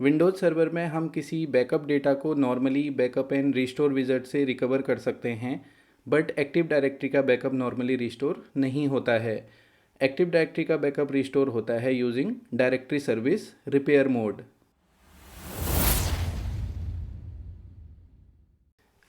Windows server में हम किसी बैकअप डेटा को normally backup and restore wizard से रिकवर कर सकते हैं, बट एक्टिव डायरेक्टरी का बैकअप नॉर्मली रिस्टोर नहीं होता है। एक्टिव डायरेक्टरी का बैकअप रिस्टोर होता है using directory service repair mode.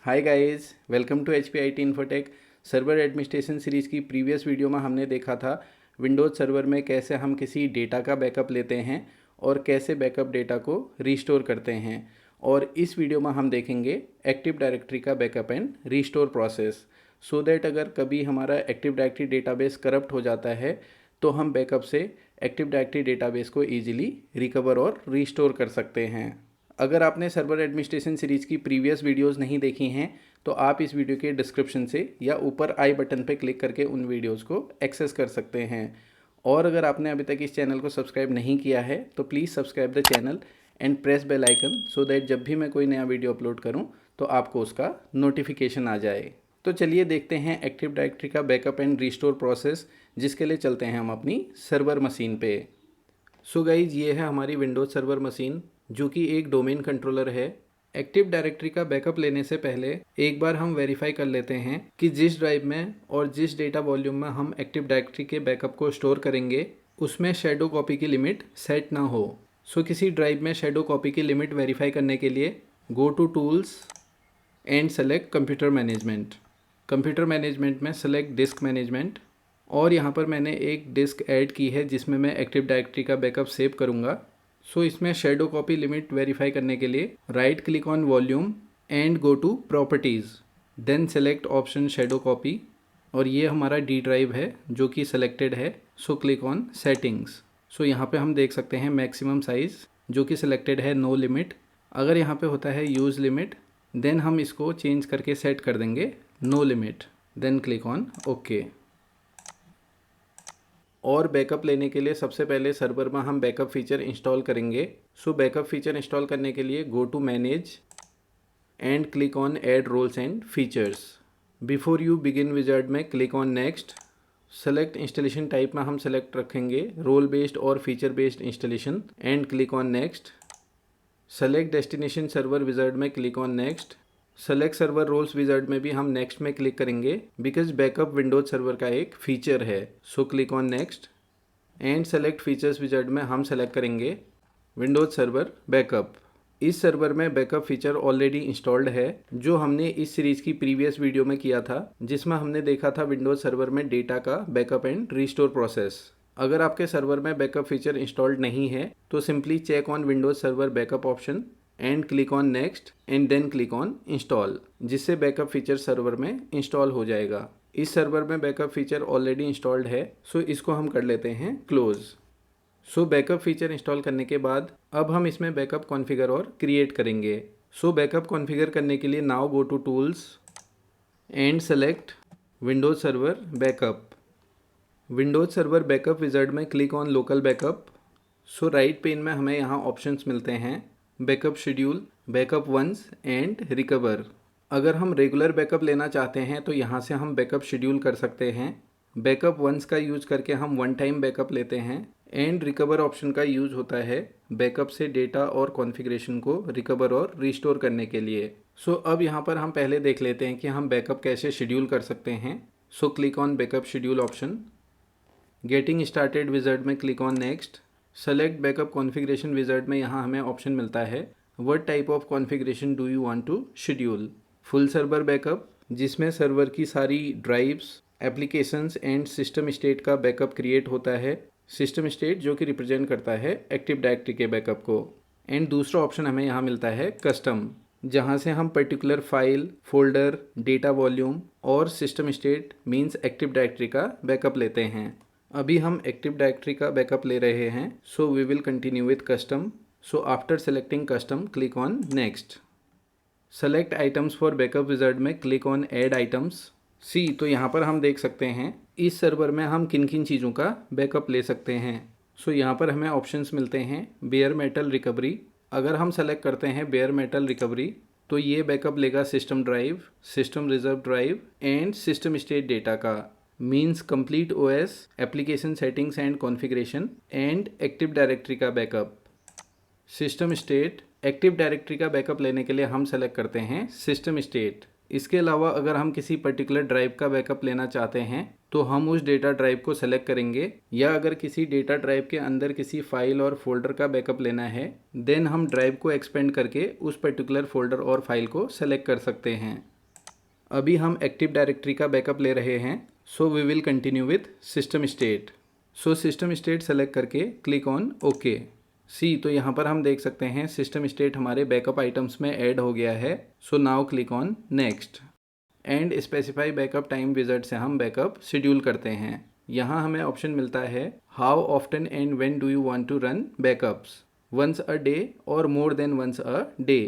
Hi guys, welcome to HPIT Infotech. Server administration series की प्रीवियस वीडियो में हमने देखा था विंडोज़ सर्वर में कैसे हम किसी डेटा का बैकअप लेते हैं और कैसे बैकअप डेटा को रीस्टोर करते हैं। और इस वीडियो में हम देखेंगे एक्टिव डायरेक्टरी का backup and restore process, so that अगर कभी हमारा एक्टिव डायरेक्टरी डेटाबेस करप्ट हो जाता है तो हम बैकअप से एक्टिव डायरेक्टरी डेटाबेस को ईजिली रिकवर और रीस्टोर कर सकते हैं। अगर आपने सर्वर एडमिनिस्ट्रेशन सीरीज़ की प्रीवियस वीडियोस नहीं देखी हैं तो आप इस वीडियो के डिस्क्रिप्शन से या ऊपर आई बटन पर क्लिक करके उन वीडियोस को एक्सेस कर सकते हैं। और अगर आपने अभी तक इस चैनल को सब्सक्राइब नहीं किया है तो please subscribe the channel and press bell icon, so that जब भी मैं कोई नया वीडियो अपलोड करूं तो आपको उसका नोटिफिकेशन आ जाए। तो चलिए देखते हैं एक्टिव डायरेक्टरी का बैकअप एंड रिस्टोर प्रोसेस, जिसके लिए चलते हैं हम अपनी सर्वर मशीन पे। सो गाइज, ये है हमारी विंडोज़ सर्वर मशीन जो कि एक डोमेन कंट्रोलर है। एक्टिव डायरेक्टरी का बैकअप लेने से पहले एक बार हम वेरीफाई कर लेते हैं कि जिस ड्राइव में और जिस डेटा वॉल्यूम में हम एक्टिव डायरेक्टरी के बैकअप को स्टोर करेंगे उसमें शैडो कॉपी की लिमिट सेट ना हो। सो किसी ड्राइव में शैडो कॉपी की लिमिट वेरीफाई करने के लिए go to tools and select computer management. Computer management में सेलेक्ट डिस्क मैनेजमेंट, और यहाँ पर मैंने एक डिस्क ऐड की है जिसमें मैं एक्टिव डायरेक्टरी का बैकअप सेव करूँगा। सो इसमें शैडो कॉपी लिमिट वेरीफाई करने के लिए right click on volume and go to properties, then select option shadow copy, और ये हमारा डी ड्राइव है जो कि सिलेक्टेड है। So click on settings. So यहाँ पे हम देख सकते हैं मैक्सिमम साइज़ जो कि सिलेक्टेड है नो लिमिट। अगर यहाँ पे होता है यूज़ लिमिट देन हम इसको चेंज करके सेट कर देंगे no limit, then click on okay. और बैकअप लेने के लिए सबसे पहले सर्वर में हम बैकअप फीचर इंस्टॉल करेंगे। सो बैकअप फीचर इंस्टॉल करने के लिए go to manage and click on add roles and features. Before you begin wizard में click on next. Select installation type में हम सेलेक्ट रखेंगे रोल बेस्ड और feature based installation and click on next. Select destination server wizard में click on next. Select server roles wizard में भी हम next में क्लिक करेंगे बिकॉज बैकअप विंडोज सर्वर का एक फीचर है। So click on next and select features wizard में हम सेलेक्ट करेंगे विंडोज सर्वर बैकअप। इस सर्वर में बैकअप फीचर ऑलरेडी इंस्टॉल्ड है जो हमने इस सीरीज़ की प्रीवियस वीडियो में किया था, जिसमें हमने देखा था विंडोज सर्वर में डेटा का बैकअप एंड रिस्टोर प्रोसेस। अगर आपके सर्वर में बैकअप फीचर इंस्टॉल्ड नहीं है तो simply check on Windows server backup option and click on next and then click on install, जिससे बैकअप फीचर सर्वर में इंस्टॉल हो जाएगा। इस सर्वर में बैकअप फीचर ऑलरेडी इंस्टॉल्ड है, सो इसको हम कर लेते हैं क्लोज। सो बैकअप फीचर इंस्टॉल करने के बाद अब हम इसमें बैकअप कॉन्फ़िगर और क्रिएट करेंगे। सो बैकअप कॉन्फ़िगर करने के लिए now go to tools and select Windows server backup. Windows server backup wizard में click on local backup. So right pane में हमें यहाँ ऑप्शंस मिलते हैं backup schedule, backup once and recover. अगर हम रेगुलर बैकअप लेना चाहते हैं तो यहाँ से हम बैकअप शेड्यूल कर सकते हैं। बैकअप वंस का यूज़ करके हम वन टाइम बैकअप लेते हैं एंड रिकवर ऑप्शन का यूज़ होता है बैकअप से डेटा और कॉन्फ़िगरेशन को रिकवर और रिस्टोर करने के लिए। सो अब यहाँ पर हम पहले देख लेते हैं कि हम बैकअप कैसे शेड्यूल कर सकते हैं। So click on backup schedule option. Getting started wizard में click on next. Select backup configuration wizard में यहाँ हमें ऑप्शन मिलता है what type of configuration do you want to schedule. Full server backup, जिसमें सर्वर की सारी drives, applications and system state का बैकअप क्रिएट होता है। सिस्टम स्टेट जो कि रिप्रेजेंट करता है एक्टिव डायरेक्टरी के बैकअप को। एंड दूसरा ऑप्शन हमें यहाँ मिलता है कस्टम, जहाँ से हम particular file, folder, data volume और system state means active directory का बैकअप लेते हैं। अभी हम एक्टिव डायरेक्टरी का बैकअप ले रहे हैं, so we will continue with custom. So after selecting custom click on next. Select items for backup wizard में click on add items. See, तो यहाँ पर हम देख सकते हैं इस सर्वर में हम किन किन चीज़ों का बैकअप ले सकते हैं। सो यहाँ पर हमें ऑप्शंस मिलते हैं बेयर मेटल रिकवरी। अगर हम सेलेक्ट करते हैं बेयर मेटल रिकवरी तो ये बैकअप लेगा system drive, system reserve drive and system state data का, means complete OS, application settings and configuration and active directory का backup. System state, active directory का बैकअप लेने के लिए हम सेलेक्ट करते हैं सिस्टम स्टेट। इसके अलावा अगर हम किसी पर्टिकुलर ड्राइव का बैकअप लेना चाहते हैं तो हम उस डेटा ड्राइव को सेलेक्ट करेंगे, या अगर किसी डेटा ड्राइव के अंदर किसी फाइल और फोल्डर का बैकअप लेना है देन हम ड्राइव को एक्सपेंड करके उस पर्टिकुलर फोल्डर और फाइल को सेलेक्ट कर सकते हैं। अभी हम एक्टिव डायरेक्टरी का बैकअप ले रहे हैं, so we will continue with system state. So system state select करके क्लिक ऑन ओके। सी, तो यहाँ पर हम देख सकते हैं सिस्टम स्टेट हमारे बैकअप आइटम्स में ऐड हो गया है। So now click on next and specify backup time wizard से हम बैकअप शेड्यूल करते हैं। यहाँ हमें ऑप्शन मिलता है how often and when do you want to run backups, once a day और more than once a day.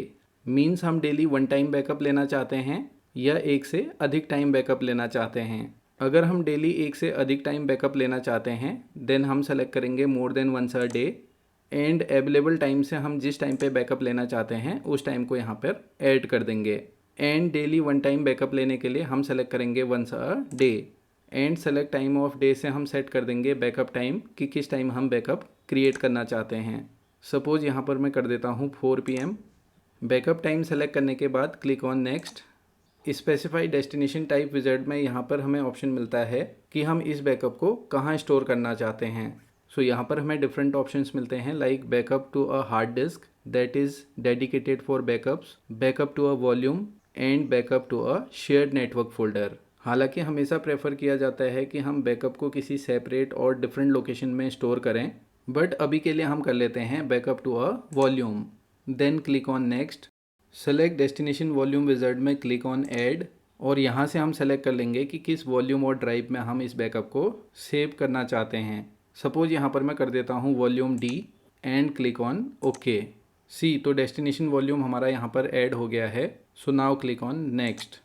Means हम डेली वन टाइम बैकअप लेना चाहते हैं या एक से अधिक टाइम बैकअप लेना चाहते हैं। अगर हम डेली एक से अधिक टाइम बैकअप लेना चाहते हैं देन हम सेलेक्ट करेंगे more than once a day and available time से हम जिस टाइम पे बैकअप लेना चाहते हैं उस टाइम को यहाँ पर ऐड कर देंगे। And daily one time backup लेने के लिए हम सेलेक्ट करेंगे once a day and select time of day से हम सेट कर देंगे बैकअप टाइम कि किस टाइम हम बैकअप क्रिएट करना चाहते हैं। सपोज़ यहाँ पर मैं कर देता हूँ 4 PM। बैकअप टाइम सेलेक्ट करने के बाद click on next. Specify destination type wizard में यहाँ पर हमें ऑप्शन मिलता है कि हम इस बैकअप को कहाँ स्टोर करना चाहते हैं। सो यहाँ पर हमें डिफरेंट ऑप्शंस मिलते हैं like backup to a hard disk that is dedicated for backups, backup to a volume and backup to a shared network folder. हालांकि हमेशा प्रेफर किया जाता है कि हम बैकअप को किसी सेपरेट और डिफरेंट लोकेशन में स्टोर करें, बट अभी के लिए हम कर लेते हैं backup to a volume. Then click on next. Select destination volume wizard में क्लिक ऑन ऐड और यहाँ से हम सेलेक्ट कर लेंगे कि किस वॉल्यूम और ड्राइव में हम इस बैकअप को सेव करना चाहते हैं। सपोज़ यहाँ पर मैं कर देता हूँ volume D and click on okay. See, तो डेस्टिनेशन वॉल्यूम हमारा यहाँ पर ऐड हो गया है। So now click on next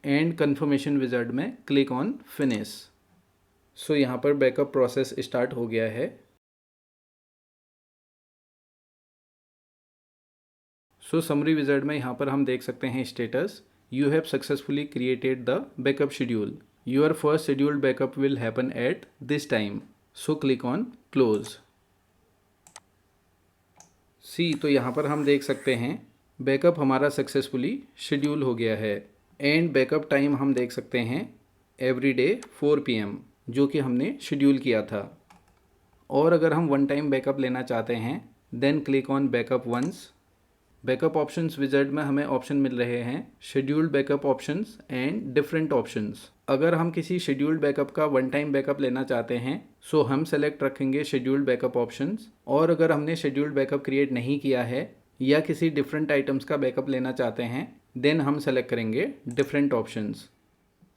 and confirmation wizard में क्लिक ऑन फिनिश। सो यहाँ पर बैकअप प्रोसेस स्टार्ट हो गया है। सो समरी विज़ार्ड में यहाँ पर हम देख सकते हैं status, you have successfully created the backup schedule, your first scheduled backup will happen at this time. So click on close. See, तो यहाँ पर हम देख सकते हैं बैकअप हमारा सक्सेसफुली शेड्यूल हो गया है एंड बैकअप टाइम हम देख सकते हैं एवरी डे 4 PM जो कि हमने शेड्यूल किया था। और अगर हम वन टाइम बैकअप लेना चाहते हैं then click on backup once. Backup options wizard में हमें ऑप्शन मिल रहे हैं scheduled backup options and different options. अगर हम किसी शेड्यूल्ड बैकअप का वन टाइम बैकअप लेना चाहते हैं सो हम सेलेक्ट रखेंगे शेड्यूल्ड बैकअप ऑप्शंस, और अगर हमने शेड्यूल्ड बैकअप क्रिएट नहीं किया है या किसी डिफरेंट आइटम्स का बैकअप लेना चाहते हैं देन हम सेलेक्ट करेंगे different options.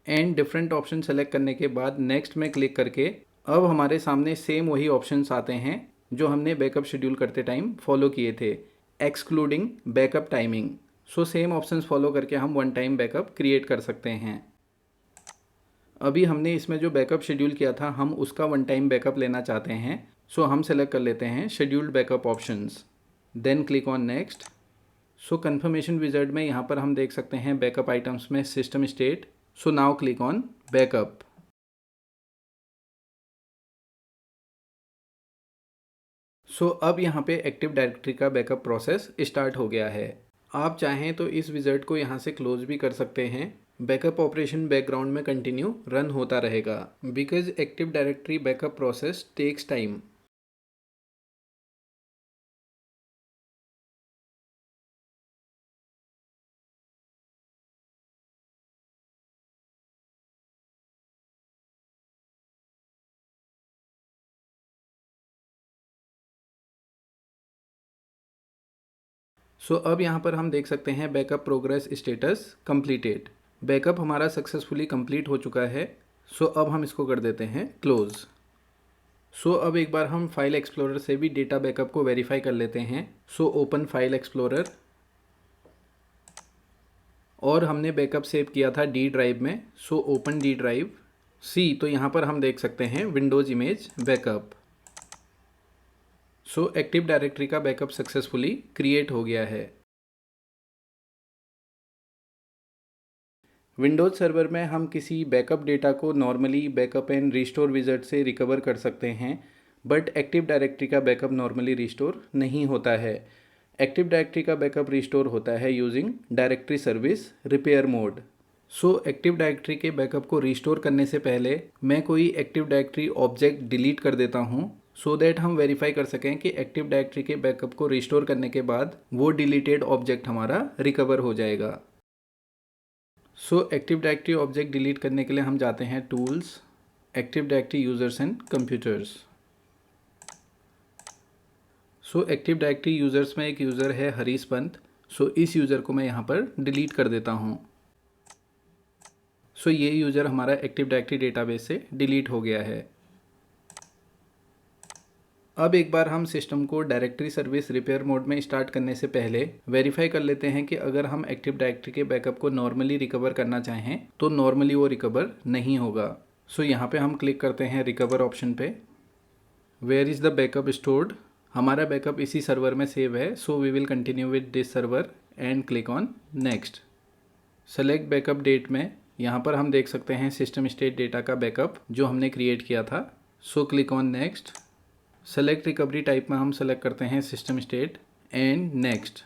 And different option select करने के बाद नेक्स्ट में क्लिक करके अब हमारे सामने सेम वही ऑप्शंस आते हैं जो हमने बैकअप शेड्यूल करते टाइम फॉलो किए थे, excluding backup timing. So same options follow करके हम वन टाइम बैकअप क्रिएट कर सकते हैं। अभी हमने इसमें जो बैकअप शेड्यूल किया था हम उसका वन टाइम बैकअप लेना चाहते हैं, सो हम सेलेक्ट कर लेते हैं scheduled backup options. Then click on next. So confirmation wizard में यहाँ पर हम देख सकते हैं बैकअप आइटम्स में system state. So now click on backup. So अब यहाँ पे एक्टिव डायरेक्टरी का बैकअप प्रोसेस स्टार्ट हो गया है। आप चाहें तो इस विज़ार्ड को यहाँ से क्लोज भी कर सकते हैं। बैकअप ऑपरेशन बैकग्राउंड में कंटिन्यू रन होता रहेगा because active directory backup process takes time. So अब यहाँ पर हम देख सकते हैं backup progress status completed. Backup हमारा सक्सेसफुली कंप्लीट हो चुका है। सो अब हम इसको कर देते हैं क्लोज। सो अब एक बार हम फाइल एक्सप्लोरर से भी डेटा बैकअप को वेरीफाई कर लेते हैं। सो ओपन फाइल एक्सप्लोरर और हमने बैकअप सेव किया था डी ड्राइव में। So open D drive. See, तो यहाँ पर हम देख सकते हैं Windows image backup. So active directory का बैकअप सक्सेसफुली क्रिएट हो गया है। विंडोज़ सर्वर में हम किसी बैकअप डेटा को normally backup and restore wizard से रिकवर कर सकते हैं, बट एक्टिव डायरेक्टरी का बैकअप नॉर्मली रिस्टोर नहीं होता है। एक्टिव डायरेक्टरी का बैकअप रिस्टोर होता है using directory service repair mode. सो एक्टिव डायरेक्टरी के बैकअप को रिस्टोर करने से पहले मैं कोई एक्टिव डायरेक्टरी ऑब्जेक्ट डिलीट कर देता हूँ, सो दैट हम वेरीफाई कर सकें कि एक्टिव डायरेक्टरी के बैकअप को रिस्टोर करने के बाद वो डिलीटेड ऑब्जेक्ट हमारा रिकवर हो जाएगा। सो एक्टिव डायरेक्टरी ऑब्जेक्ट डिलीट करने के लिए हम जाते हैं tools, active directory users and computers. So active directory users में एक यूज़र है हरीश पंत। सो इस यूज़र को मैं यहाँ पर डिलीट कर देता हूँ। सो ये यूज़र हमारा एक्टिव डायरेक्टरी डेटाबेस से डिलीट हो गया है। अब एक बार हम सिस्टम को डायरेक्टरी सर्विस रिपेयर मोड में स्टार्ट करने से पहले वेरीफाई कर लेते हैं कि अगर हम एक्टिव डायरेक्टरी के बैकअप को नॉर्मली रिकवर करना चाहें तो नॉर्मली वो रिकवर नहीं होगा। सो यहाँ पे हम क्लिक करते हैं रिकवर ऑप्शन पे। Where is the backup stored, हमारा बैकअप इसी सर्वर में सेव है, so we will continue with this server and click on next. Select backup date में यहाँ पर हम देख सकते हैं सिस्टम स्टेट डेटा का बैकअप जो हमने क्रिएट किया था। So click on next. Select recovery type में हम सेलेक्ट करते हैं system state and next.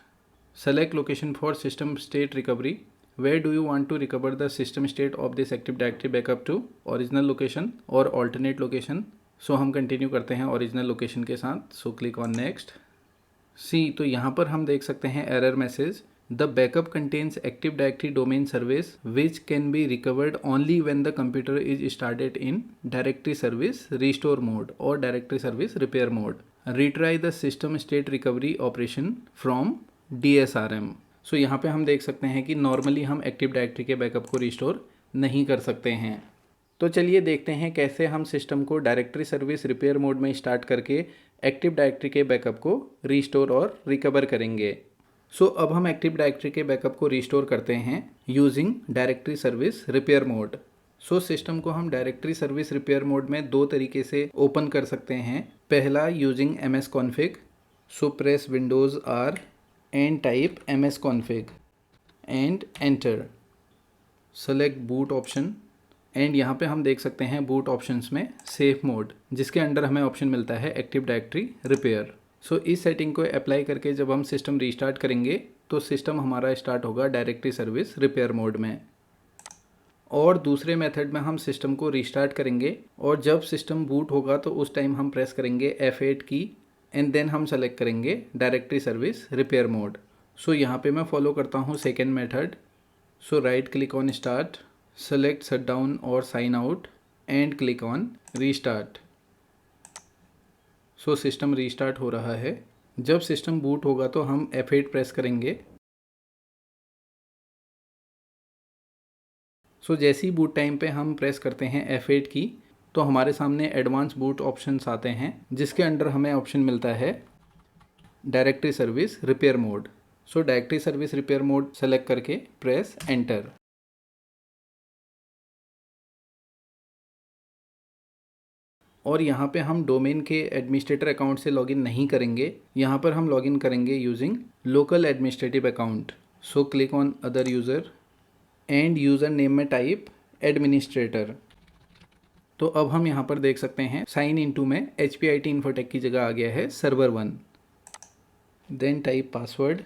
Select location for system state recovery, where do you want to recover the system state of this active directory backup to, original location और alternate location. So हम continue करते हैं original location के साथ। So click on next. See, तो यहाँ पर हम देख सकते हैं error message, the backup contains active directory domain service which can be recovered only when the computer is started in directory service restore mode और directory service repair mode. Retry the system state recovery operation from DSRM। सो यहाँ पे हम देख सकते हैं कि normally हम active directory के बैकअप को रिस्टोर नहीं कर सकते हैं। तो चलिए देखते हैं कैसे हम सिस्टम को डायरेक्टरी सर्विस रिपेयर मोड में स्टार्ट करके एक्टिव डायरेक्टरी के बैकअप को रीस्टोर और रिकवर करेंगे। सो अब हम एक्टिव डायरेक्टरी के बैकअप को रीस्टोर करते हैं using directory service repair mode. So system को हम डायरेक्टरी सर्विस रिपेयर मोड में दो तरीके से ओपन कर सकते हैं। पहला using MS config। So press Windows R and type MS config and enter. Select boot option and यहाँ पे हम देख सकते हैं बूट ऑप्शंस में सेफ मोड, जिसके अंडर हमें ऑप्शन मिलता है एक्टिव डायरेक्टरी रिपेयर। सो इस सेटिंग को अप्लाई करके जब हम सिस्टम रीस्टार्ट करेंगे तो सिस्टम हमारा स्टार्ट होगा डायरेक्टरी सर्विस रिपेयर मोड में। और दूसरे मेथड में हम सिस्टम को रीस्टार्ट करेंगे और जब सिस्टम बूट होगा तो उस टाइम हम प्रेस करेंगे F8 की एंड देन हम सेलेक्ट करेंगे डायरेक्टरी सर्विस रिपेयर मोड। सो यहाँ पे मैं फॉलो करता हूँ second method. So right click on start, select shutdown or sign out and click on restart। So system restart हो रहा है। जब सिस्टम बूट होगा तो हम F8 प्रेस करेंगे। सो जैसी बूट टाइम पे हम प्रेस करते हैं F8 की तो हमारे सामने एडवांस बूट ऑप्शंस आते हैं, जिसके अंडर हमें ऑप्शन मिलता है directory service repair mode. So directory service repair mode select करके प्रेस एंटर। और यहाँ पे हम डोमेन के एडमिनिस्ट्रेटर अकाउंट से लॉगिन नहीं करेंगे, यहाँ पर हम लॉगिन करेंगे using local administrative account. So click on other user end user name में टाइप एडमिनिस्ट्रेटर। तो अब हम यहाँ पर देख सकते हैं साइन इनटू में HPIT इन्फोटेक की जगह आ गया है सर्वर 1। Then type password.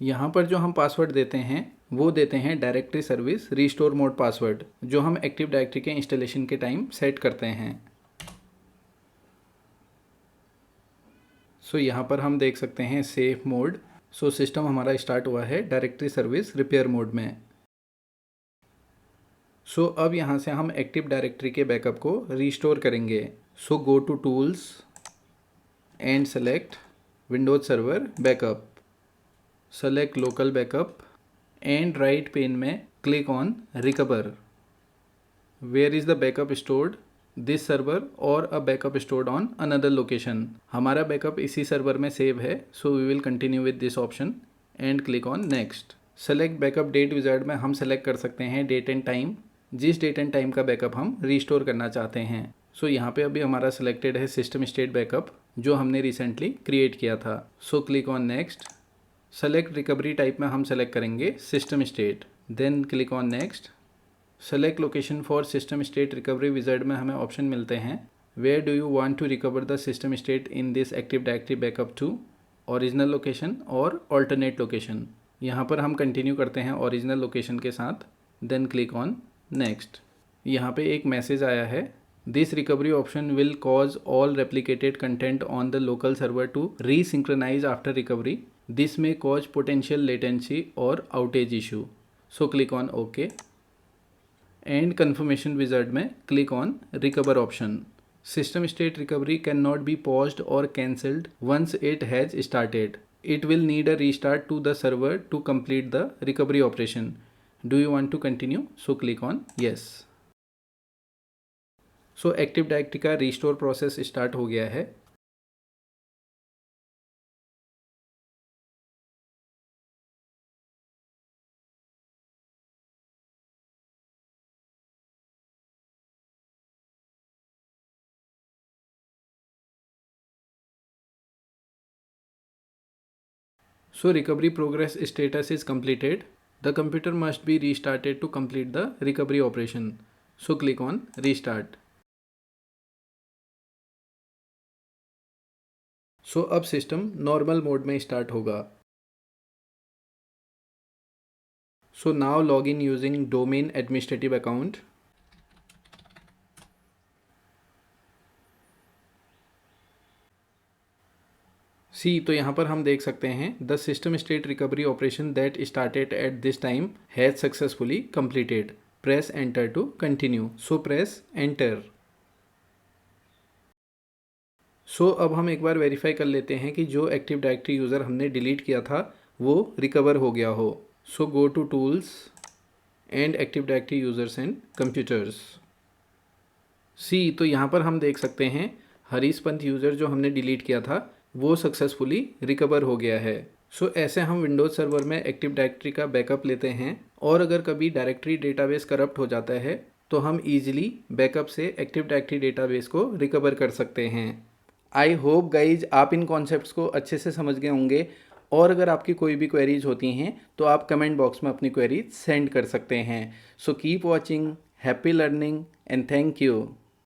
यहाँ पर जो हम पासवर्ड देते हैं वो देते हैं directory service restore mode password, जो हम एक्टिव डायरेक्टरी के इंस्टॉलेशन के टाइम सेट करते हैं। सो यहाँ पर हम देख सकते हैं सेफ मोड। सो सिस्टम हमारा स्टार्ट हुआ है डायरेक्टरी सर्विस रिपेयर मोड में। सो अब यहाँ से हम एक्टिव डायरेक्टरी के बैकअप को रीस्टोर करेंगे। So go to tools and select Windows server backup. Select local backup and right pane में click on recover. Where is the backup stored, this server और a backup stored on another location. हमारा backup इसी server में save है, so we will continue with this option and click on next. Select backup date wizard में हम select कर सकते हैं डेट एंड टाइम, जिस डेट एंड टाइम का बैकअप हम रीस्टोर करना चाहते हैं। सो यहाँ पे अभी हमारा सिलेक्टेड है सिस्टम स्टेट बैकअप जो हमने रिसेंटली क्रिएट किया था। So click on next. Select recovery type में हम सेलेक्ट करेंगे system state, then click on next. Select location for system state recovery wizard में हमें ऑप्शन मिलते हैं where do you want to recover the system state in this active directory backup to. Original location और alternate location. यहाँ पर हम continue करते हैं ओरिजिनल लोकेशन के साथ, देन क्लिक ऑन नेक्स्ट। यहाँ पे एक मैसेज आया है, this recovery option will cause all replicated content on the local server to resynchronize after recovery, this may cause potential latency और outage issue. So click on okay and confirmation wizard में click on recover option. System state recovery can not be paused और cancelled once it has started, it will need a restart to the server to complete the recovery operation. Do you want to continue? So click on yes. So Active Directory का restore process start हो गया है। So recovery progress status is completed. The computer must be restarted to complete the recovery operation. So click on restart. So अब system normal mode में start होगा। So now log in using domain administrative account. See तो यहाँ पर हम देख सकते हैं the system state recovery operation that started at this time has successfully completed, press enter to continue. So press enter. So अब हम एक बार वेरीफाई कर लेते हैं कि जो एक्टिव डायरेक्टरी यूज़र हमने डिलीट किया था वो रिकवर हो गया हो। So go to tools and active directory users and computers. See तो यहाँ पर हम देख सकते हैं हरीश पंत यूज़र जो हमने डिलीट किया था वो सक्सेसफुली रिकवर हो गया है। सो ऐसे हम विंडोज़ सर्वर में एक्टिव डायरेक्टरी का बैकअप लेते हैं और अगर कभी डायरेक्टरी डेटाबेस करप्ट हो जाता है तो हम ईजिली बैकअप से एक्टिव डायरेक्टरी डेटाबेस को रिकवर कर सकते हैं। आई होप गाइज आप इन कॉन्सेप्ट्स को अच्छे से समझ गए होंगे और अगर आपकी कोई भी क्वेरीज होती हैं तो आप कमेंट बॉक्स में अपनी क्वेरीज सेंड कर सकते हैं। So keep watching, happy learning and thank you.